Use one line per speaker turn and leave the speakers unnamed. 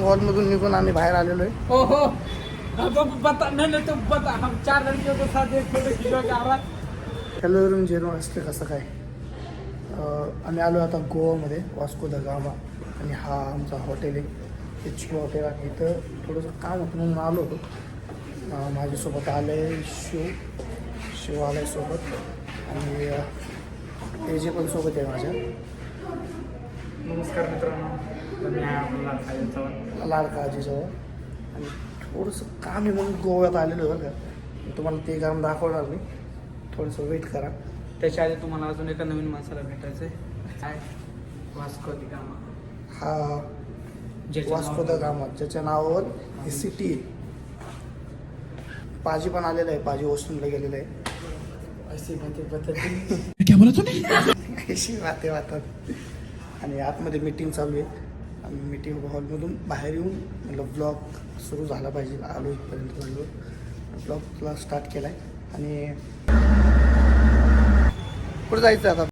हॉलमधून निघून आम्ही बाहेर आलेलो आहे.
ओहो बता नाही तो बता हम 4 लड़कियों के साथ एक फोटो खिंचवा आ रहा.
हॅलो रूम जेरो असते कसं काय. आम्ही आलो आता गोवामध्ये वास्को द गामा आणि हा आमचा हॉटेल आहे एच क्यू हॉटेल आहे. इथं थोडंसं काम होतं म्हणून आलो होतो. माझ्यासोबत आलं आहे शिव आलं आहे सोबत आणि तेजे पण सोबत आहे माझ्या.
नमस्कार मित्रांनो, मी आहे आपला खायचा
लाडका आजीजवळ आणि थोडंसं काम आहे म्हणून गोव्यात आलेलो आहे बरं का. तुम्हाला ते काम दाखवणार नाही, थोडंसं वेट करा.
त्याच्या आधी तुम्हाला अजून एका नवीन माणसाला भेटायचं आहे. वास्को दी गामा.
हा वास्को द गामा ज्याच्या नावावर ही सिटी आहे. पाजी पण आलेलं आहे, पाजी वॉशरूमला गेलेलं आहे.
अशी बातें
क्या बोला तूने?
अशी वाते वाटतात आणि आतमध्ये मीटिंग चालू आहे. आम्ही मीटिंग हॉलमधून बाहेर येऊन म्हटलं ब्लॉग सुरू झाला पाहिजे. आलो इथपर्यंत झालो, ब्लॉगला स्टार्ट केला आहे आणि पुढे जायचं आता.